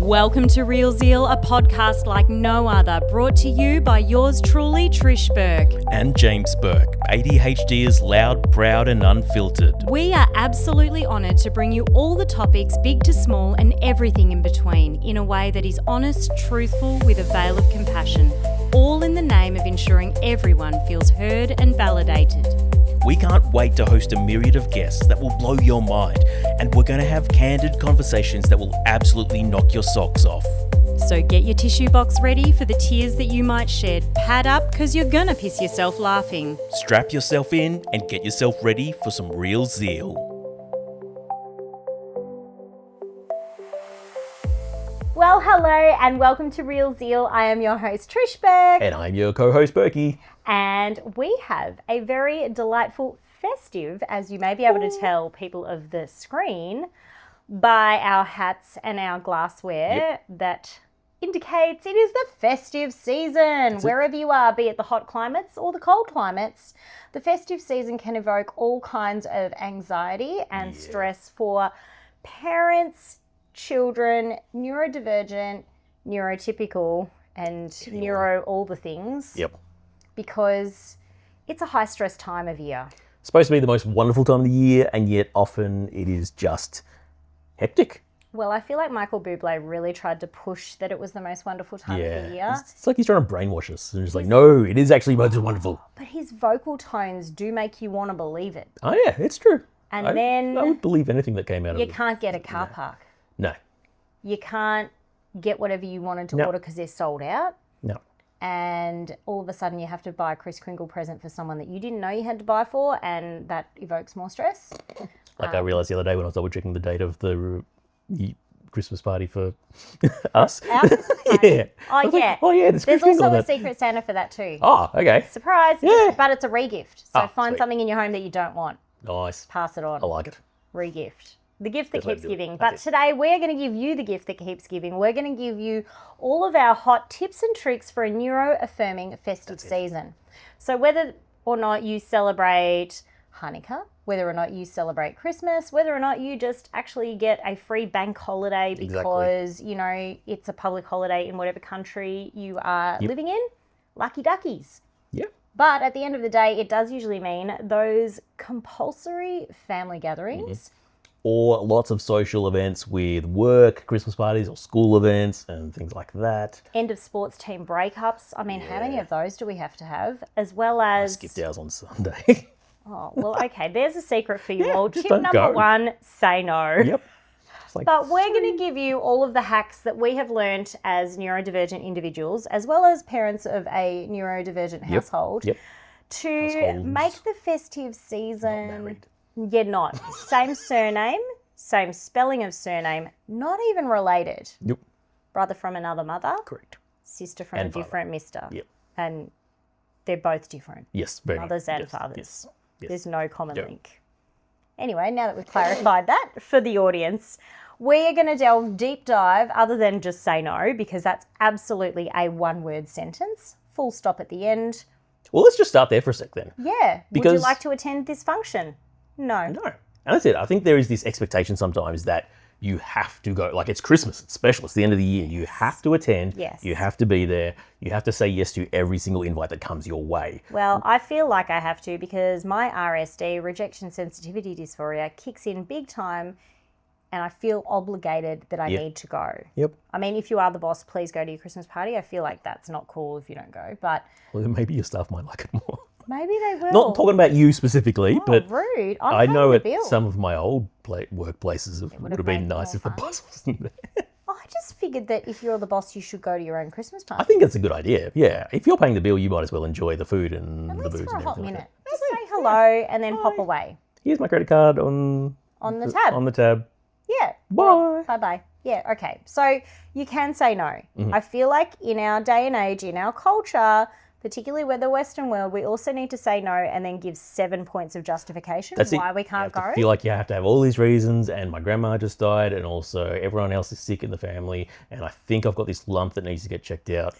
Welcome to Real Zeal, a podcast like no other, brought to you by yours truly, Trish Burke. And James Burke. ADHD is loud, proud and unfiltered. We are absolutely honoured to bring you all the topics, big to small and everything in between, in a way that is honest, truthful, with a veil of compassion, all in the name of ensuring everyone feels heard and validated. We can't wait to host a myriad of guests that will blow your mind, and we're going to have candid conversations that will absolutely knock your socks off. So get your tissue box ready for the tears that you might shed. Pad up because you're going to piss yourself laughing. Strap yourself in and get yourself ready for some real zeal. Well, hello and welcome to Real Zeal. I am your host, Trish Burke. And I'm your co-host, Berkey. And we have a very delightful festive, as you may be able to tell people of the screen, by our hats and our glassware that indicates it is the festive season. Wherever you are, be it the hot climates or the cold climates, the festive season can evoke all kinds of anxiety and stress for parents, children, neurodivergent, neurotypical, and neuro all the things. Yep. Because it's a high stress time of year. Supposed to be the most wonderful time of the year, and yet often it is just hectic. Well, I feel like Michael Bublé really tried to push that it was the most wonderful time of the year. It's like he's trying to brainwash us. And just like, no, it is actually most wonderful. But his vocal tones do make you want to believe it. Oh yeah, it's true. And I then would believe anything that came out of it. You can't get a car park. No. You can't get whatever you wanted to order because they're sold out. No. And all of a sudden you have to buy a Kris Kringle present for someone that you didn't know you had to buy for, and that evokes more stress. Like I realised the other day when I was double checking the date of the Christmas party for us. Our Christmas party? Yeah. Oh, yeah. There's There's also a Secret Santa for that too. Oh, okay. Surprise. Yeah. But it's a re-gift. So find sweet. something in your home that you don't want. Nice. Pass it on. I like it. Re-gift. The gift that keeps giving. That's But today we're going to give you the gift that keeps giving. We're going to give you all of our hot tips and tricks for a neuroaffirming festive season. So whether or not you celebrate Hanukkah, whether or not you celebrate Christmas, whether or not you just actually get a free bank holiday because, you know, it's a public holiday in whatever country you are living in, lucky duckies. Yep. But at the end of the day, it does usually mean those compulsory family gatherings. Or lots of social events with work, Christmas parties or school events and things like that. End of sports team breakups. I mean, how many of those do we have to have? As well as... I skipped ours on Sunday. Oh, well, okay. There's a secret for you all. just Tip don't number go. 1, say no. Yep. It's like, But we're going to give you all of the hacks that we have learnt as neurodivergent individuals, as well as parents of a neurodivergent household, to make the festive season... Not married. You're not. Same surname, same spelling of surname, not even related. Yep. Brother from another mother. Correct. Sister from And a father. different mister. Yep. And they're both different. Yes, very Mothers much. and Yes, fathers. Yes. There's no common Yep. link. Anyway, now that we've clarified that for the audience, we are going to delve deep dive, other than just say no, because that's absolutely a one-word sentence, full stop at the end. Well, let's just start there for a sec then. Yeah. Would you Because- like to attend this function? No. No. And that's it. I think there is this expectation sometimes that you have to go, like it's Christmas, it's special, it's the end of the year. You have to attend. Yes. You have to be there. You have to say yes to every single invite that comes your way. Well, I feel like I have to because my RSD, rejection sensitivity dysphoria, kicks in big time and I feel obligated that I need to go. Yep. I mean, if you are the boss, please go to your Christmas party. I feel like that's not cool if you don't go, but Well, then maybe your staff might like it more. maybe they will. Not talking about you specifically, but rude. I know at at some of my old workplaces it would have been made nice more if the fun. boss wasn't there. I just figured that if you're the boss, you should go to your own Christmas party. I think that's a good idea. Yeah. If you're paying the bill, you might as well enjoy the food and At the least booze for a and hot everything minute. like that. Just say hello and then pop away Here's my credit card on on the tab. On the tab. Yeah. Bye. Bye-bye. Yeah, okay. So you can say no. I feel like in our day and age, in our culture, particularly with the Western world, we also need to say no and then give 7 points of justification That's why it. we can't You have go. to feel like you have to have all these reasons, and my grandma just died, and also everyone else is sick in the family, and I think I've got this lump that needs to get checked out.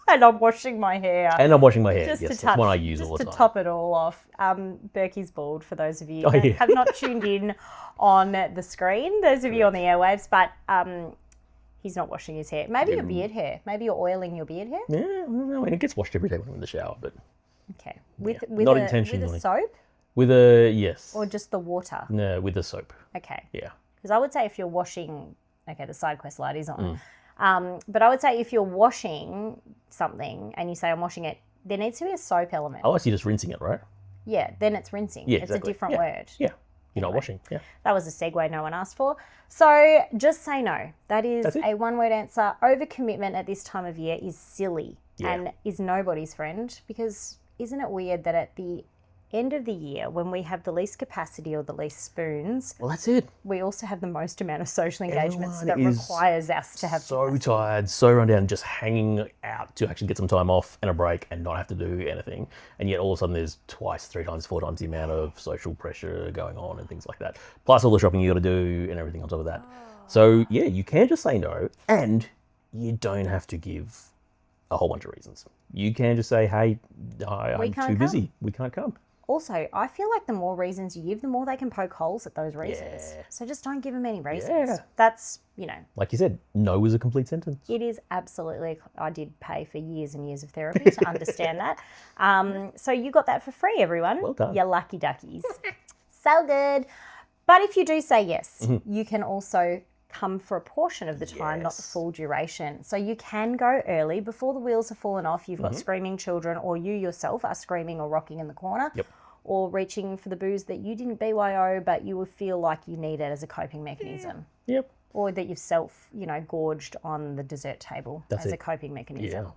And I'm washing my hair. And I'm washing my hair. Just Yes, to that's one I use all the Just time. to top it all off, Berkey's bald, for those of you Oh, that yeah. have not tuned in on the screen, those of you on the airwaves, but He's not washing his hair. Maybe your beard hair. Maybe you're oiling your beard hair. Yeah, I mean, it gets washed every day when I'm in the shower, but Okay. With not with intentionally. a soap with a yes. or just the water? No, with the soap. Okay. Yeah. Because I would say if you're washing, okay, the side quest light is on. But I would say if you're washing something and you say I'm washing it, there needs to be a soap element. Oh, I see, just rinsing it, right? Yeah, then it's rinsing. Yeah, it's exactly. a different word. Yeah. You're not washing. Yeah. That was a segue no one asked for. So just say no. That is That's it. a one-word answer. Overcommitment at this time of year is silly and is nobody's friend, because isn't it weird that at the end of the year, when we have the least capacity or the least spoons, Well, that's it. we also have the most amount of social engagements Everyone that is requires us to have so capacity. tired, so run down, just hanging out to actually get some time off and a break and not have to do anything. And yet all of a sudden there's twice, 3 times, 4 times the amount of social pressure going on and things like that. Plus all the shopping you got to do and everything on top of that. So yeah, you can just say no, and you don't have to give a whole bunch of reasons. You can just say, hey, I'm too busy. We can't come. Also, I feel like the more reasons you give, the more they can poke holes at those reasons. Yeah. So just don't give them any reasons. Yeah. That's, Like you said, no is a complete sentence. it is absolutely, I did pay for years and years of therapy to understand that. So you got that for free, everyone. Well done. You lucky duckies. So good. But if you do say yes, Mm-hmm. you can also come for a portion of the time, not the full duration. So you can go early before the wheels have fallen off. You've got screaming children, or you yourself are screaming or rocking in the corner. Yep. Or reaching for the booze that you didn't BYO, but you would feel like you need it as a coping mechanism. Yep. Or that you've gorged on the dessert table as a coping mechanism. Yeah.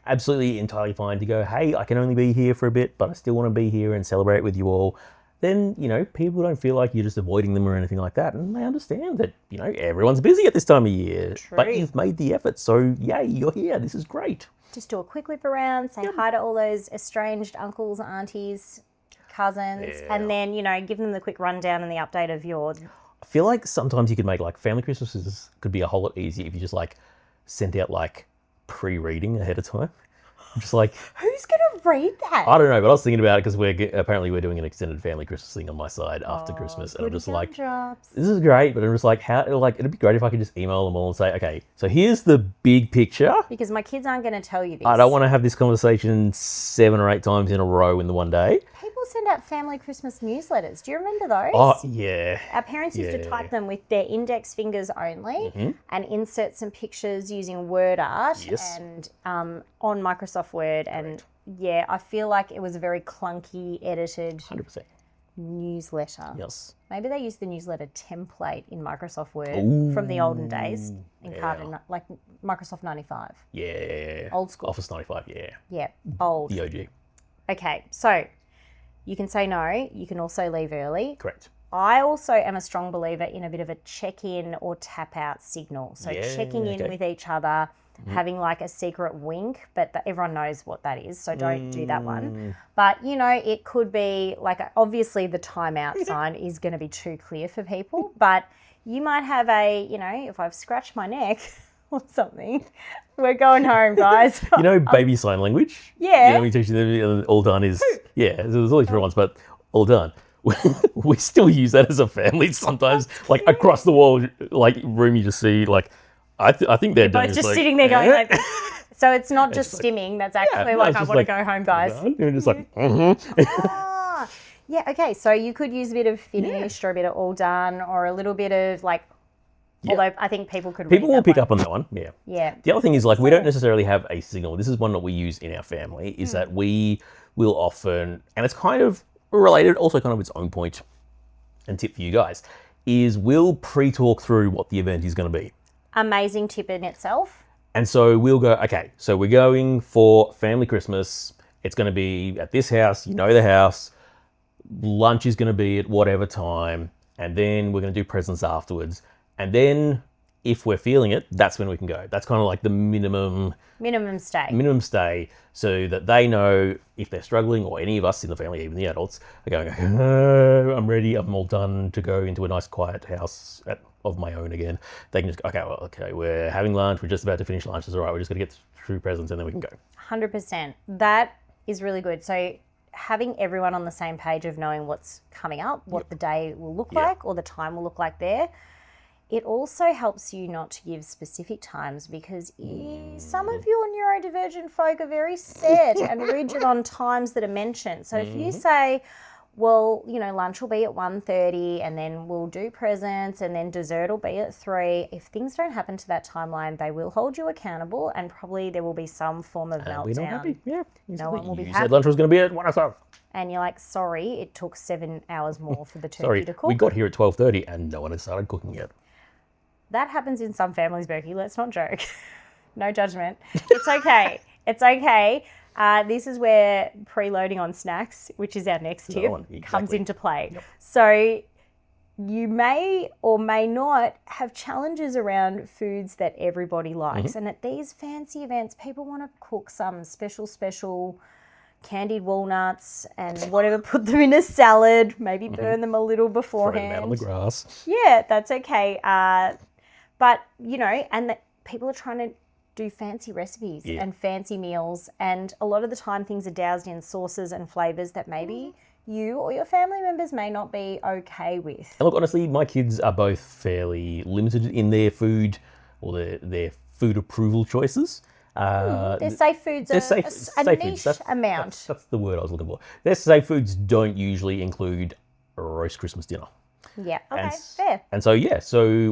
Absolutely entirely fine to go, hey, I can only be here for a bit, but I still want to be here and celebrate with you all. Then, people don't feel like you're just avoiding them or anything like that. And they understand that, everyone's busy at this time of year. True. But you've made the effort. So, yay, you're here. This is great. Just do a quick whip around, say hi to all those estranged uncles, aunties, cousins, and then, give them the quick rundown and the update of your... I feel like sometimes you could make, family Christmases could be a whole lot easier if you just, sent out, pre-reading ahead of time. I'm just like... Who's going to read that? I don't know, but I was thinking about it because apparently we're doing an extended family Christmas thing on my side after Christmas, and I'm just like, this is great, but I'm just like, it'd be great if I could just email them all and say, okay, so here's the big picture. Because my kids aren't going to tell you this. I don't want to have this conversation 7 or 8 times in a row in the one day. People send out family Christmas newsletters. Do you remember those? Oh, yeah. Our parents used to type them with their index fingers only and insert some pictures using word art and on Microsoft Word. And yeah, I feel like it was a very clunky, edited 100%. newsletter. Yes. Maybe they used the newsletter template in Microsoft Word from the olden days in Carter, like Microsoft 95. Yeah. Old school. Office 95, yeah. Yeah, bold. The OG. Okay, so you can say no. You can also leave early. Correct. I also am a strong believer in a bit of a check-in or tap-out signal. So checking in with each other, having like a secret wink, but everyone knows what that is, so don't do that one. But, it could be like, obviously the timeout sign is going to be too clear for people, but you might have if I've scratched my neck or something, we're going home, guys. Baby sign language? Yeah. We teach them all done is, there's all these different ones, but all done. We still use that as a family sometimes, across the wall, room you just see, I think they're both just sitting there going like this. So it's not just stimming, that's actually I want to go home, guys. You're just Yeah, okay, so you could use a bit of finished or a bit of all done or a little bit of although I think people could People will pick up on that one, yeah. Yeah. The other thing is, we don't necessarily have a signal. This is one that we use in our family, is that we will often, and it's kind of related, also kind of its own point and tip for you guys, is we'll pre-talk through what the event is going to be. Amazing tip in itself. And so we'll go, okay, so we're going for family Christmas. It's going to be at this house, the house. Lunch is going to be at whatever time. And then we're going to do presents afterwards. And then if we're feeling it, that's when we can go. That's kind of like the minimum stay, so that they know if they're struggling, or any of us in the family, even the adults, are going, I'm ready, I'm all done to go into a nice quiet house of my own again. They can just go, okay, we're having lunch, we're just about to finish lunch, it's all right, we're just going to get through presents and then we can go. 100%. That is really good. So having everyone on the same page of knowing what's coming up, what the day will look like or the time will look like there, it also helps you not to give specific times because some of your neurodivergent folk are very set and rigid on times that are mentioned. So if you say, well, lunch will be at 1:30 and then we'll do presents and then dessert will be at 3. If things don't happen to that timeline, they will hold you accountable and probably there will be some form of meltdown. We're not happy. Yeah. No one will be You happy. said lunch was going to be at 1 o'clock. And you're like, sorry, it took 7 hours more for the turkey Sorry, to cook. we got here at 12:30 and no one has started cooking yet. That happens in some families, Berkey. Let's not joke. No judgment. It's okay. It's okay. This is where preloading on snacks, which is our next tip, comes into play. Yep. So you may or may not have challenges around foods that everybody likes. And at these fancy events, people want to cook some special candied walnuts and whatever, put them in a salad, maybe burn them a little beforehand. Throw them out on the grass. Yeah, that's okay. But, and people are trying to do fancy recipes and fancy meals. And a lot of the time things are doused in sauces and flavours that maybe you or your family members may not be okay with. And look, honestly, my kids are both fairly limited in their food or their food approval choices. Their safe foods are a niche amount. That's the word I was looking for. Their safe foods don't usually include a roast Christmas dinner. Yeah, okay, fair. And so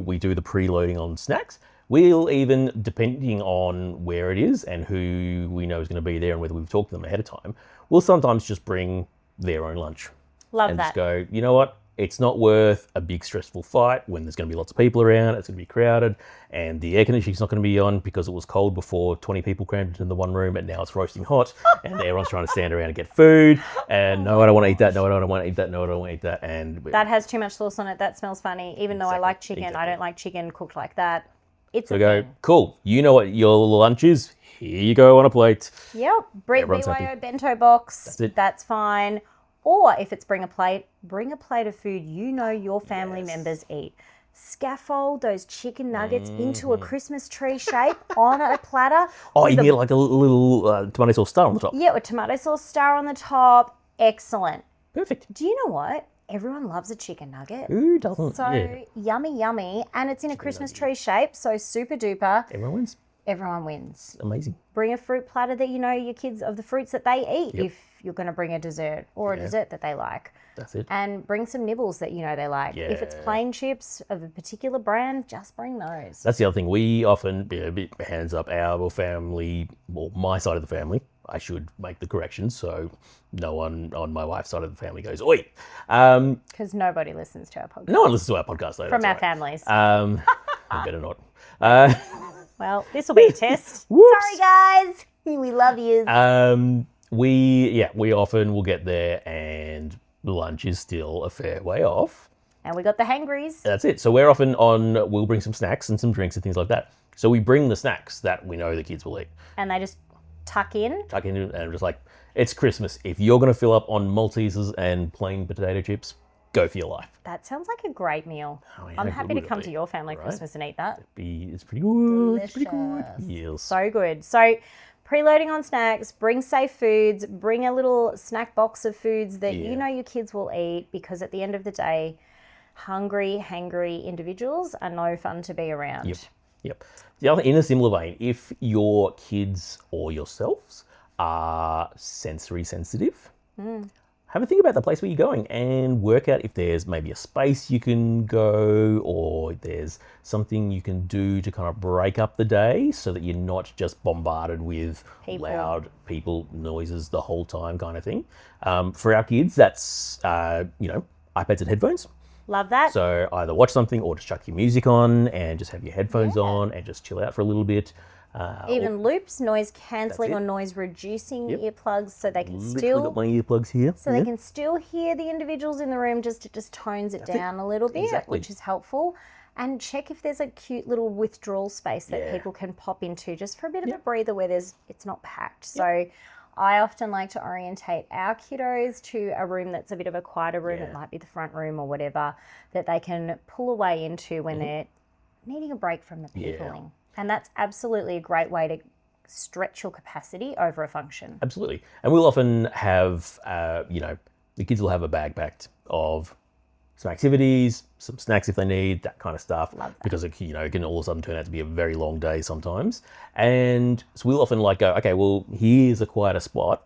we do the preloading on snacks. We'll even, depending on where it is and who we know is going to be there and whether we've talked to them ahead of time, we'll sometimes just bring their own lunch. Love and that. Just go, you know what? It's not worth a big stressful fight when there's going to be lots of people around, it's going to be crowded, and the air conditioning's not going to be on because it was cold before 20 people crammed into the one room and now it's roasting hot and everyone's trying to stand around and get food and no, I don't want to eat that, no, I don't want to eat that, no, I don't want to eat that. And that has too much sauce on it, that smells funny. Even though I like chicken, I don't like chicken cooked like that. It's a thing. Cool, you know what your lunch is, here you go on a plate. Yep, BYO bento box, That's it. That's fine. Or if it's bring a plate of food your family members eat. Scaffold those chicken nuggets into a Christmas tree shape on a platter. Oh, you get like a little tomato sauce star on the top. Yeah, with tomato sauce star on the top. Excellent. Perfect. Do you know what? Everyone loves a chicken nugget. Who doesn't? So yummy. And it's in a Christmas tree shape, so super duper. Everyone wins. Everyone wins. Amazing. Bring a fruit platter that your kids, of the fruits that they eat, if you're going to bring a dessert or a dessert that they like. That's it. And bring some nibbles that they like. Yeah. If it's plain chips of a particular brand, just bring those. That's the other thing. We often, hands up, our family, or my side of the family, I should make the correction so no one on my wife's side of the family goes, oi. Because nobody listens to our podcast. No one listens to our podcast, though. From our families. I better not. Well, this will be a test. Sorry, guys. We love you. We often will get there and lunch is still a fair way off. And we got the hangries. That's it. So we're often we'll bring some snacks and some drinks and things like that. So we bring the snacks that we know the kids will eat. And they just tuck in and just like, it's Christmas. If you're going to fill up on Maltesers and plain potato chips, go for your life. That sounds like a great meal. Oh, yeah, I'm happy to come to your family Christmas and eat that. It's pretty good. Delicious. It's pretty good. Yes. So good. So preloading on snacks, bring safe foods, bring a little snack box of foods that your kids will eat, because at the end of the day, hungry, hangry individuals are no fun to be around. Yep. The other, in a similar vein, if your kids or yourselves are sensory sensitive, have a think about the place where you're going and work out if there's maybe a space you can go or there's something you can do to kind of break up the day so that you're not just bombarded with loud people, noises the whole time kind of thing. For our kids, that's, iPads and headphones. Love that. So either watch something or just chuck your music on and just have your headphones on and just chill out for a little bit. Even loops, noise cancelling or noise reducing earplugs, so they can still got my earplugs here. So they can still hear the individuals in the room. It just tones it down a little bit, which is helpful. And check if there's a cute little withdrawal space that people can pop into, just for a bit of a breather where it's not packed. So I often like to orientate our kiddos to a room that's a bit of a quieter room. It might be the front room or whatever, that they can pull away into when they're needing a break from the peopling. And that's absolutely a great way to stretch your capacity over a function. Absolutely. And we'll often have, the kids will have a bag packed of some activities, some snacks if they need, that kind of stuff. Love that. Because it can all of a sudden turn out to be a very long day sometimes. And so we'll often go, okay, well, here's a quieter spot.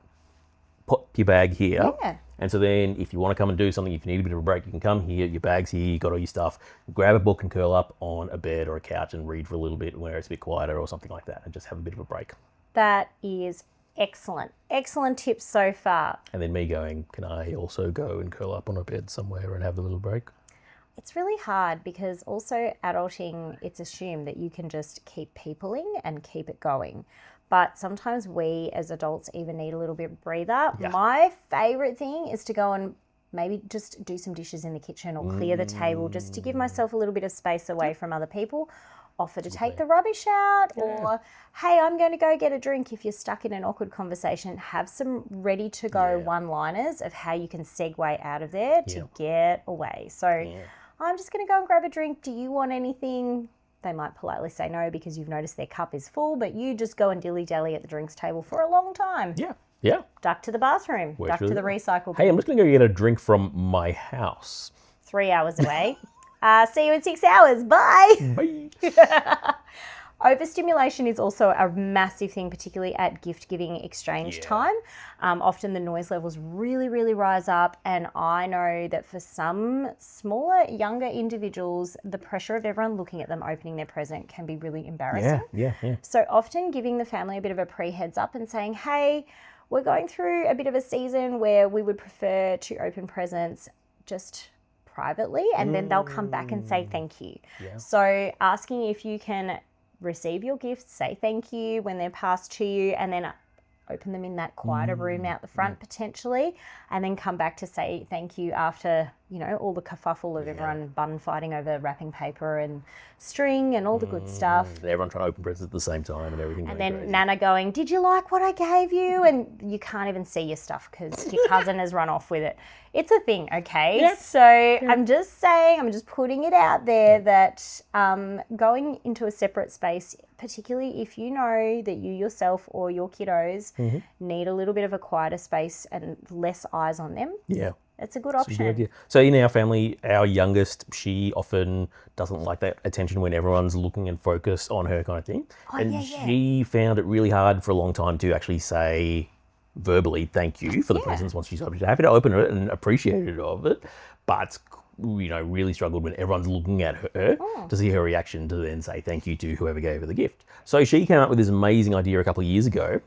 Put your bag here. Yeah. And so then if you want to come and do something, if you need a bit of a break, you can come here, your bag's here, you got all your stuff, grab a book and curl up on a bed or a couch and read for a little bit where it's a bit quieter or something like that and just have a bit of a break. That is excellent. Excellent tips so far. And then me going, can I also go and curl up on a bed somewhere and have a little break? It's really hard because also adulting, it's assumed that you can just keep peopling and keep it going. But sometimes we as adults even need a little bit of breather. Yeah. My favourite thing is to go and maybe just do some dishes in the kitchen or clear the table just to give myself a little bit of space away from other people. Offer to take the rubbish out or, hey, I'm going to go get a drink if you're stuck in an awkward conversation. Have some ready to go one-liners of how you can segue out of there to get away. So I'm just going to go and grab a drink. Do you want anything? They might politely say no because you've noticed their cup is full, but you just go and dilly-dally at the drinks table for a long time. Yeah, yeah. Duck to the bathroom. Duck to the recycle bin. Hey, I'm just going to go get a drink from my house. 3 hours away. See you in 6 hours. Bye. Bye. Overstimulation is also a massive thing, particularly at gift giving exchange time. Often the noise levels really, really rise up. And I know that for some smaller, younger individuals, the pressure of everyone looking at them opening their present can be really embarrassing. Yeah. So often giving the family a bit of a pre-heads up and saying, hey, we're going through a bit of a season where we would prefer to open presents just privately, and then they'll come back and say thank you. So asking if you can receive your gifts, say thank you when they're passed to you, and then open them in that quieter room out the front potentially, and then come back to say thank you after, all the kerfuffle of everyone bun fighting over wrapping paper and string and all the good stuff. Everyone trying to open presents at the same time and everything. And then crazy. Nana going, did you like what I gave you? And you can't even see your stuff because your cousin has run off with it. It's a thing, okay? Yep. So I'm just saying, I'm just putting it out there that going into a separate space, particularly if you know that you yourself or your kiddos need a little bit of a quieter space and less eyes on them. Yeah. It's a good option. Good idea. So in our family, our youngest, she often doesn't like that attention when everyone's looking and focused on her kind of thing. She found it really hard for a long time to actually say verbally thank you for the presents once she's opened. She's happy to open it and appreciated of it, but really struggled when everyone's looking at her to see her reaction to then say thank you to whoever gave her the gift. So she came up with this amazing idea a couple of years ago.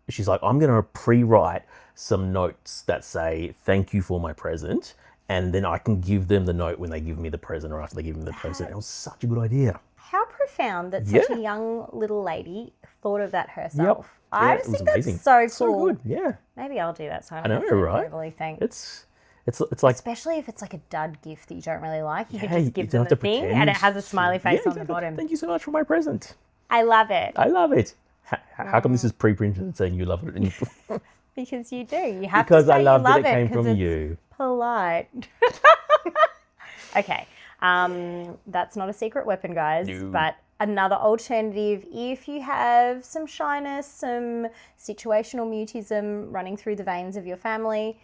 She's like, I'm going to pre-write some notes that say thank you for my present, and then I can give them the note when they give me the present or after they give me the present. It was such a good idea. How profound that such a young little lady thought of that herself. I just think that's so cool. So good, yeah. Maybe I'll do that. So I know, right? Really think. It's like, especially if it's like a dud gift that you don't really like, you can you just give don't them have the to thing pretend. and it has a smiley face on the exactly. bottom. Thank you so much for my present. I love it. I love it. How come this is pre-printed and saying you love it? And Because you do. You have because to say I love you love that it came 'cause from it's you. polite. Okay. That's not a secret weapon, guys. No. But another alternative, if you have some shyness, some situational mutism running through the veins of your family,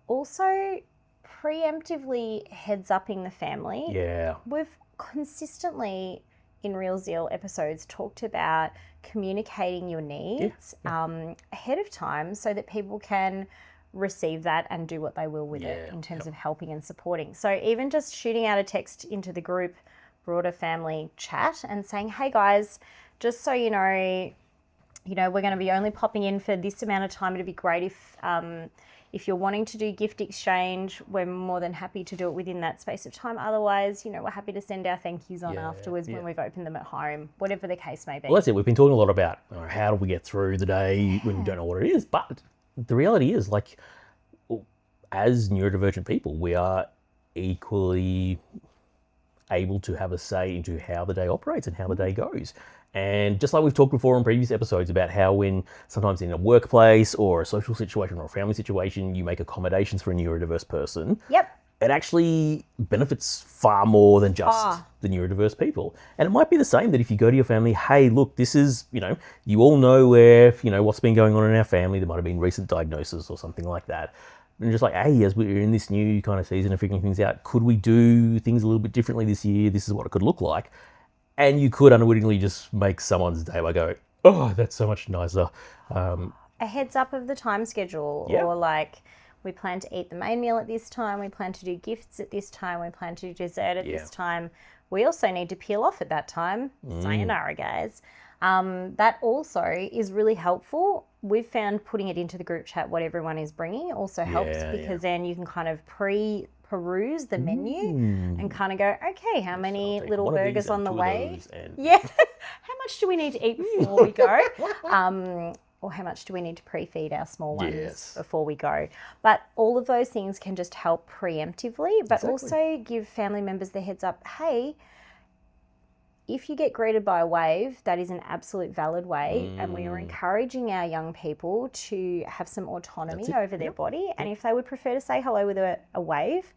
also preemptively heads-upping the family. Yeah. We've consistently in Real Zeal episodes talked about communicating your needs ahead of time so that people can receive that and do what they will with it in terms of helping and supporting. So even just shooting out a text into the group, broader family chat and saying, hey guys, just so you know, we're going to be only popping in for this amount of time. It'd be great if you're wanting to do gift exchange, we're more than happy to do it within that space of time. Otherwise, we're happy to send our thank yous on afterwards when we've opened them at home, whatever the case may be. Well, that's it. We've been talking a lot about how do we get through the day when you don't know what it is. But the reality is, like, as neurodivergent people, we are equally able to have a say into how the day operates and how the day goes. And just like we've talked before in previous episodes about how when sometimes in a workplace or a social situation or a family situation, you make accommodations for a neurodiverse person, it actually benefits far more than just the neurodiverse people. And it might be the same that if you go to your family, hey, look, this is, you all know where, what's been going on in our family. There might have been recent diagnosis or something like that. And just like, hey, as we're in this new kind of season of figuring things out, could we do things a little bit differently this year? This is what it could look like. And you could unwittingly just make someone's day by going, oh, that's so much nicer. A heads up of the time schedule, Yeah. or like, we plan to eat the main meal at this time, we plan to do gifts at this time, we plan to do dessert at this time. We also need to peel off at that time. Sayonara, guys. That also is really helpful. We've found putting it into the group chat what everyone is bringing also helps, because then you can kind of peruse the menu and kind of go, okay, how many little burgers on the way? Yeah. How much do we need to eat before we go? Or how much do we need to pre-feed our small ones before we go? But all of those things can just help preemptively, but also give family members the heads up, hey, if you get greeted by a wave, that is an absolute valid way, and we are encouraging our young people to have some autonomy over their body. And if they would prefer to say hello with a wave,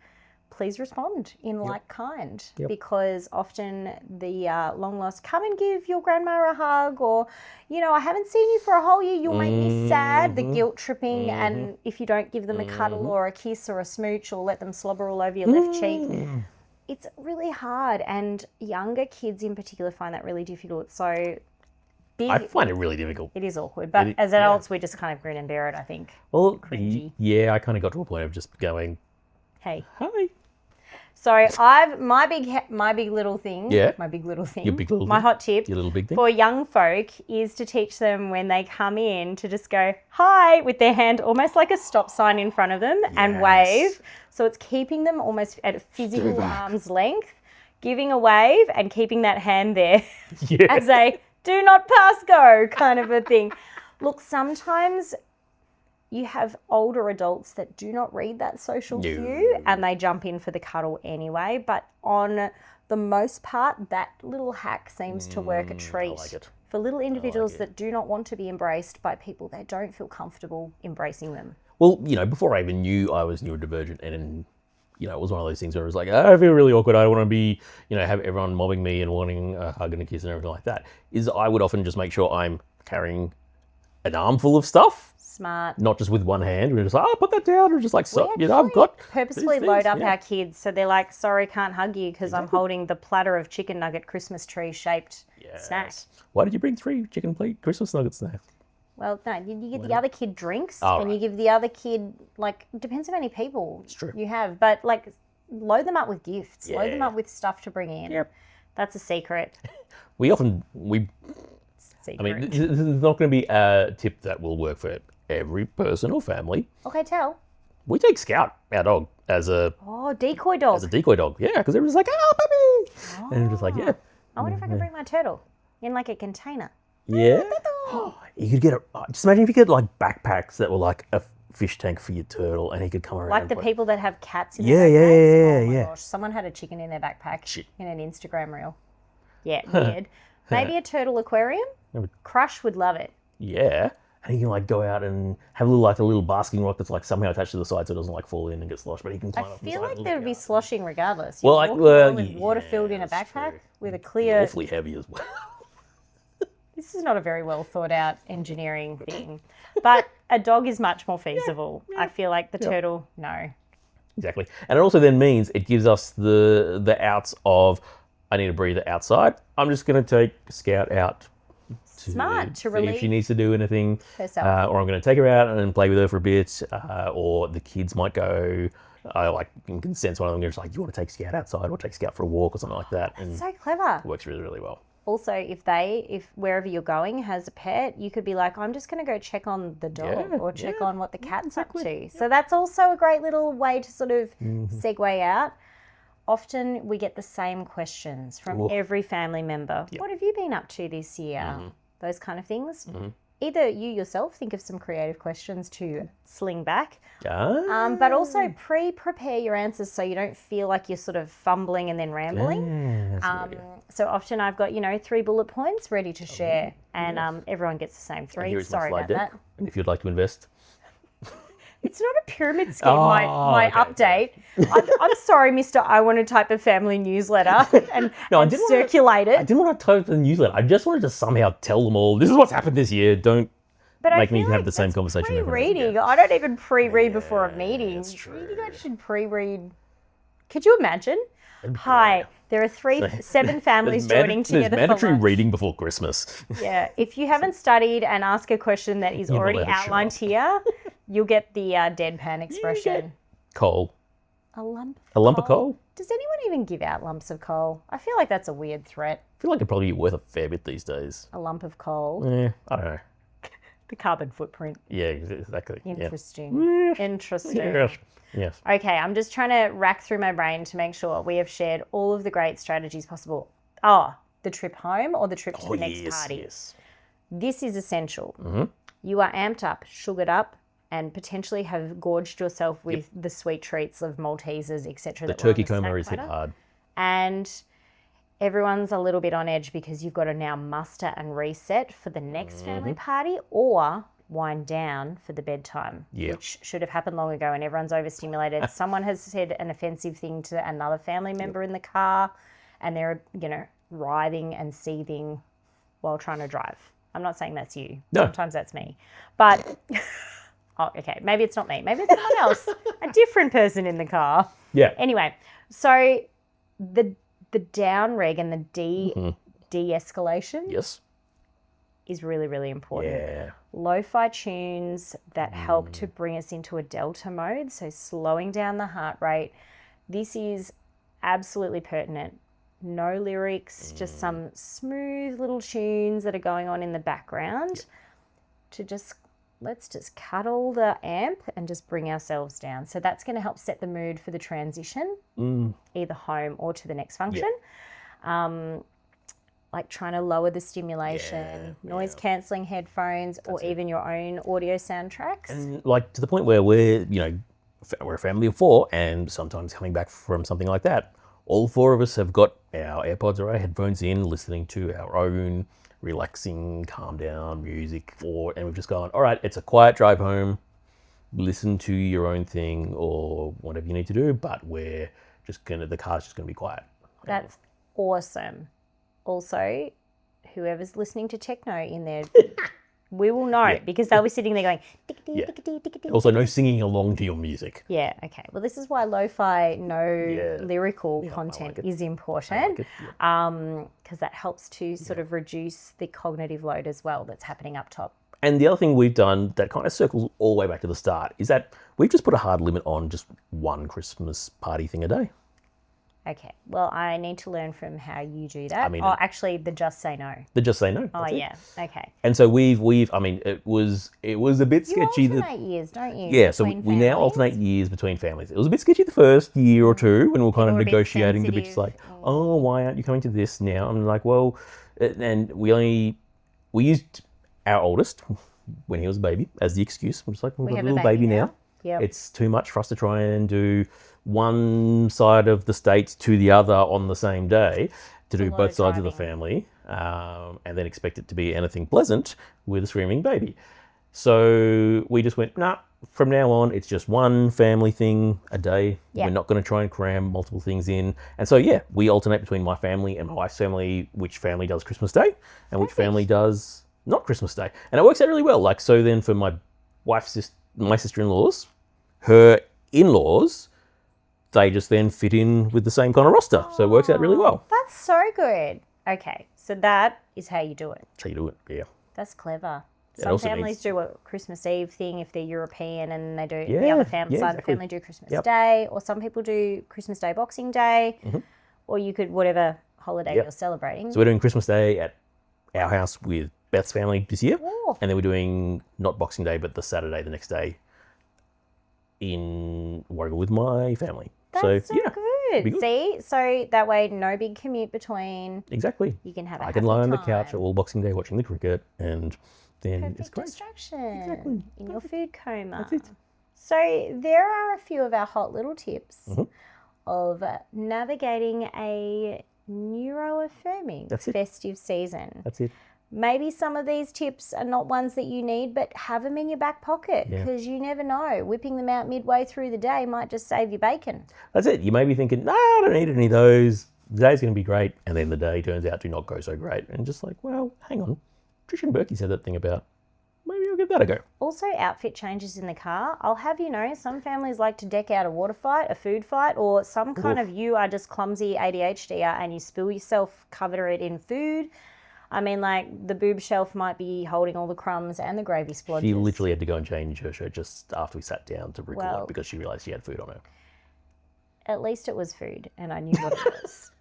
please respond in like kind, because often the long lost, come and give your grandma a hug, or, you know, I haven't seen you for a whole year, you'll make me sad, the guilt tripping, and if you don't give them a cuddle or a kiss or a smooch or let them slobber all over your left cheek, it's really hard, and younger kids in particular find that really difficult. So I find it really difficult. It is awkward, but as adults, we just kind of grin and bear it, I think. Well, cringy. Yeah, I kind of got to a point of just going, hey. Hi. So my big little thing. Yeah. My big little thing. Your big little my thing. hot tip. Your little big thing. For young folk is to teach them when they come in to just go hi with their hand almost like a stop sign in front of them and wave. So it's keeping them almost at a physical arm's length, giving a wave and keeping that hand there as a do not pass go kind of a thing. Look, sometimes you have older adults that do not read that social cue and they jump in for the cuddle anyway. But on the most part, that little hack seems to work a treat for little individuals that do not want to be embraced by people that don't feel comfortable embracing them. Well, you know, before I even knew I was neurodivergent, and you know, it was one of those things where it was like, oh, I feel really awkward. I don't want to be, you know, have everyone mobbing me and wanting a hug and a kiss and everything like that. Is I would often just make sure I'm carrying an armful of stuff. Smart. Not just with one hand. We're just like, oh, put that down. Or just like, so, you know, I've got purposefully load up our kids so they're like, sorry, can't hug you because I'm holding the platter of chicken nugget Christmas tree shaped snack. Why did you bring 3 chicken plate Christmas nugget snacks? Well, no, you give the other kid drinks and you give the other kid, like, it depends how many people you have, but like load them up with gifts, load them up with stuff to bring in. That's a secret. I mean, this is not going to be a tip that will work for every person or family. Okay, tell. We take Scout, our dog, as a decoy dog. As a decoy dog, yeah, because everyone's like, oh, puppy, and just like, I wonder if I can bring my turtle in like a container. Yeah. You could get just imagine if you get like backpacks that were like a fish tank for your turtle, and he could come around. Like the people that have cats in their backpacks. Oh my gosh, someone had a chicken in their backpack in an Instagram reel. Yeah, weird. Maybe a turtle aquarium. Crush would love it. Yeah. And he can like go out and have a little basking rock that's like somehow attached to the side so it doesn't like fall in and get sloshed. But he can climb up. I feel like there would be sloshing regardless. Water filled in a backpack with a clear. Awfully heavy as well. This is not a very well thought out engineering thing, but a dog is much more feasible. I feel like the turtle, no. Exactly, and it also then means it gives us the outs of I need a breather outside. I'm just going to take Scout out. To relieve if she needs to do anything, or I'm going to take her out and play with her for a bit, or the kids might go. I like can sense one of them just like, you want to take Scout outside or take Scout for a walk or something like that. That's so clever. It works really, really well. Also, if wherever you're going has a pet, you could be like, I'm just going to go check on the dog or check on what the cat's up to. So that's also a great little way to sort of segue out. Often we get the same questions from every family member. What have you been up to this year? Those kind of things. Either you yourself think of some creative questions to sling back, but also prepare your answers so you don't feel like you're sort of fumbling and then rambling. So often I've got, 3 bullet points ready to share, and everyone gets the same 3. Sorry about that. And if you'd like to invest. It's not a pyramid scheme, my update. I'm sorry, Mr. I want to type a family newsletter and circulate it. I didn't want to type the newsletter. I just wanted to somehow tell them all, this is what's happened this year. But But I make me feel have like the same that's conversation over and over pre-reading. again. I don't even pre-read before a meeting. that's true. You guys should pre-read. Could you imagine? Hi, there are 7 families joining together There's mandatory for lunch. reading before Christmas. Yeah, if you haven't studied and ask a question that is You're not already allowed to show outlined up. here, you'll get the deadpan expression. Coal. A lump of A lump of coal? Does anyone even give out lumps of coal? I feel like that's a weird threat. I feel like it'd probably be worth a fair bit these days. A lump of coal. Yeah, I don't know. The carbon footprint. Yeah, exactly. Interesting. Yeah. Interesting. Yes. Okay, I'm just trying to rack through my brain to make sure we have shared all of the great strategies possible. Oh, the trip home or the trip to the next party. Yes. This is essential. Mm-hmm. You are amped up, sugared up, and potentially have gorged yourself with the sweet treats of Maltesers, etc. The turkey coma is hit hard. And everyone's a little bit on edge because you've got to now muster and reset for the next family party or wind down for the bedtime, which should have happened long ago and everyone's overstimulated. Someone has said an offensive thing to another family member in the car and they're, writhing and seething while trying to drive. I'm not saying that's you. No. Sometimes that's me. But, oh, okay, maybe it's not me. Maybe it's someone else, a different person in the car. Yeah. Anyway, so the down reg and the de-escalation Yes. is really, really important. Yeah. Lo-fi tunes that help to bring us into a delta mode, so slowing down the heart rate. This is absolutely pertinent. No lyrics, just some smooth little tunes that are going on in the background to let's just cuddle the amp and just bring ourselves down. So that's going to help set the mood for the transition, either home or to the next function. Like trying to lower the stimulation, noise cancelling headphones, or even your own audio soundtracks. And like to the point where we're a family of 4 and sometimes coming back from something like that, all 4 of us have got our AirPods or our headphones in, listening to our own relaxing, calm down music, and we've just gone, all right, it's a quiet drive home, listen to your own thing or whatever you need to do, but the car's just gonna be quiet. That's awesome. Also, whoever's listening to techno in there, we will know because they'll be sitting there going, tickety, tickety, tickety. Also, no singing along to your music. Yeah, okay. Well, this is why lo-fi, lyrical content is important because that helps to sort of reduce the cognitive load as well that's happening up top. And the other thing we've done that kind of circles all the way back to the start is that we've just put a hard limit on just one Christmas party thing a day. Okay, well, I need to learn from how you do that. Actually, the just say no. The just say no. Okay. And so it was a bit sketchy. You alternate years, don't you? Yeah, so we now alternate years between families. It was a bit sketchy the first year or two when we were kind of negotiating the bits like, oh, why aren't you coming to this now? I'm like, well, and we used our oldest when he was a baby as the excuse. I'm just like, we've got a little baby now. Yep. It's too much for us to try and do one side of the states to the other on the same day to do both sides of the family and then expect it to be anything pleasant with a screaming baby. So we just went, nah, from now on, it's just one family thing a day. We're not going to try and cram multiple things in. And so, we alternate between my family and my wife's family, which family does Christmas Day and which family does not Christmas Day. And it works out really well. Like, so then for my wife's my sister-in-laws, her in-laws, they just then fit in with the same kind of roster. So it works out really well. That's so good. Okay, so that is how you do it. That's how you do it, yeah. That's clever. Some families do a Christmas Eve thing if they're European and they do the other side of the family do Christmas Day, or some people do Christmas Day, Boxing Day, or you could, whatever holiday you're celebrating. So we're doing Christmas Day at our house with Beth's family this year. And then we're doing not Boxing Day, but the Saturday the next day in Warragul with my family. That's so good. See, so that way no big commute between. Exactly. You can have. I can lie on the couch all Boxing Day watching the cricket, and then it's great. Distraction in your food coma. That's it. So there are a few of our hot little tips of navigating a neuroaffirming festive season. That's it. Maybe some of these tips are not ones that you need, but have them in your back pocket because you never know. Whipping them out midway through the day might just save you bacon. That's it. You may be thinking, no, I don't need any of those. The day's going to be great. And then the day turns out to not go so great. And just like, well, hang on. Trish and Burke said that thing about, maybe I'll get give that a go. Also, outfit changes in the car. I'll have you know, some families like to deck out a water fight, a food fight, or some kind of you are just clumsy ADHDer and you spill yourself, cover it in food. I mean, like, the boob shelf might be holding all the crumbs and the gravy splodges. She literally had to go and change her shirt just after we sat down to record because she realised she had food on her. At least it was food and I knew what it was.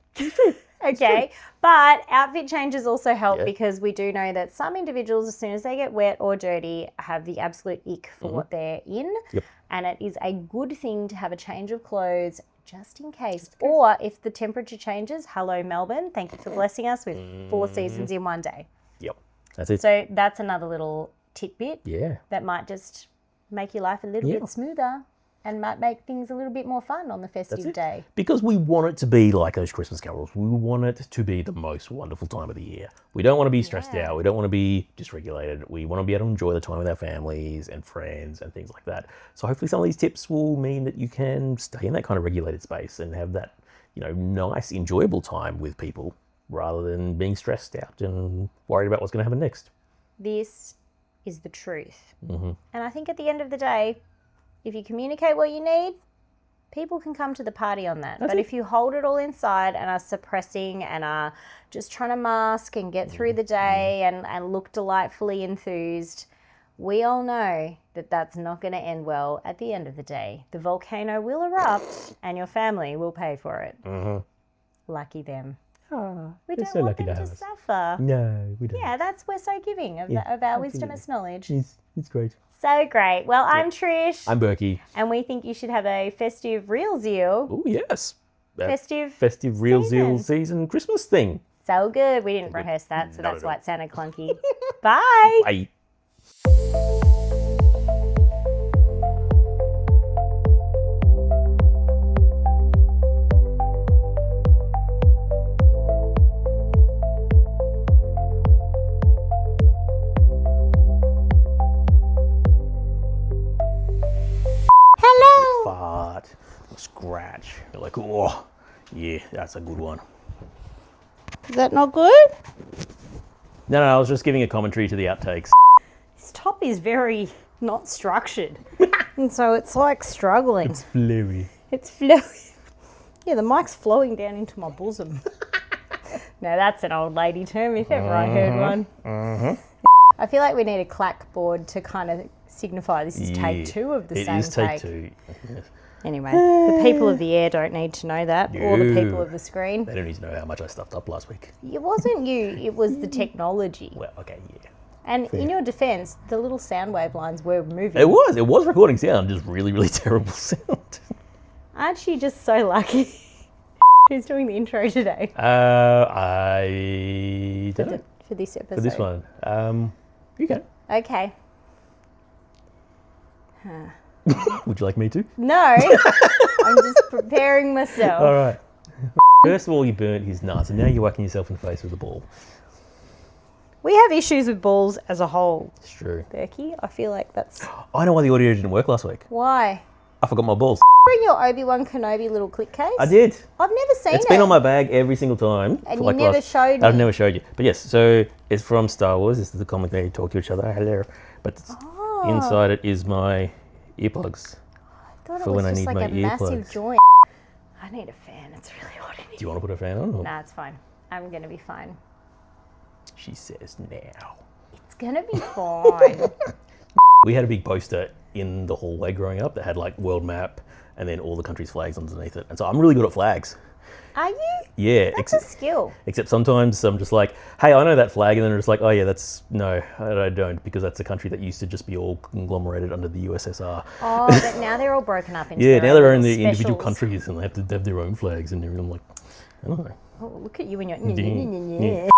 Okay, but outfit changes also help because we do know that some individuals, as soon as they get wet or dirty, have the absolute ick for what they're in. Yep. And it is a good thing to have a change of clothes just in case. Or if the temperature changes, hello Melbourne, thank you for blessing us with 4 seasons in one day. Yep, that's it. So that's another little tidbit Yeah. that might just make your life a little bit smoother and might make things a little bit more fun on the festive day. Because we want it to be like those Christmas carols. We want it to be the most wonderful time of the year. We don't want to be stressed out. We don't want to be dysregulated. We want to be able to enjoy the time with our families and friends and things like that. So hopefully some of these tips will mean that you can stay in that kind of regulated space and have that, you know, nice, enjoyable time with people rather than being stressed out and worried about what's going to happen next. This is the truth. And I think at the end of the day, if you communicate what you need, people can come to the party on that. But if you hold it all inside and are suppressing and are just trying to mask and get through the day and look delightfully enthused, we all know that that's not going to end well at the end of the day. The volcano will erupt and your family will pay for it. Lucky them. Oh, We don't so want lucky them to to have us. suffer. No, we don't. Yeah, we're so giving of our wisdom and knowledge. It's great. So great. Well, I'm Trish. I'm Berkey. And we think you should have a festive real Zeal. Oh, yes. Festive real season. Zeal season Christmas thing. So good. We didn't rehearse that, so Not that's at why all. it sounded clunky. Bye. Bye. Hello. Fart. Scratch. You're like, oh, yeah, that's a good one. Is that not good? No, I was just giving a commentary to the outtakes. This top is very not structured. And so it's like struggling. It's flurry. It's flowing. Yeah, the mic's flowing down into my bosom. Now that's an old lady term, if ever I heard one. I feel like we need a clackboard to kind of signify this is take 2 of the same It is take take. 2. Yes. Anyway, the people of the air don't need to know that, or the No. people of the screen. They don't need to know how much I stuffed up last week. It wasn't you, it was the technology. Well, okay, yeah. And in your defense, the little sound wave lines were moving. It was recording sound, just really, really terrible sound. Aren't you just so lucky? Who's doing the intro today? I don't know. For this episode. For this one. You can. Okay. Would you like me to? No, I'm just preparing myself. All right. First of all, you burnt his nuts, and now you're whacking yourself in the face with a ball. We have issues with balls as a whole, It's true. Berkey. I feel like that's... I know why the audio didn't work last week. Why? I forgot my balls. Bring your Obi-Wan Kenobi little click case. I did. I've never seen it. It's been on my bag every single time. And for you never showed me. I've never showed you. But yes, so it's from Star Wars. This is the comic they talk to each other. Hello. But inside it is my earplugs. I thought for it was when I just need like my a massive earplugs. joint. I need a fan. It's really hot in Do here. you want to put a fan on? Or? Nah, it's fine. I'm going to be fine. She says now. It's going to be fine. We had a big poster in the hallway growing up that had like world map and then all the countries' flags underneath it. And so I'm really good at flags. Are you? Yeah. That's a skill. Except sometimes I'm just like, hey, I know that flag. And then I'm just like, oh, yeah, no, I don't, because that's a country that used to just be all conglomerated under the USSR. Oh, but now they're all broken up into Yeah, their now they're own in the little individual specials. countries and they have to have their own flags and everything. I'm like, I don't know. Oh, look at you and your... Yeah.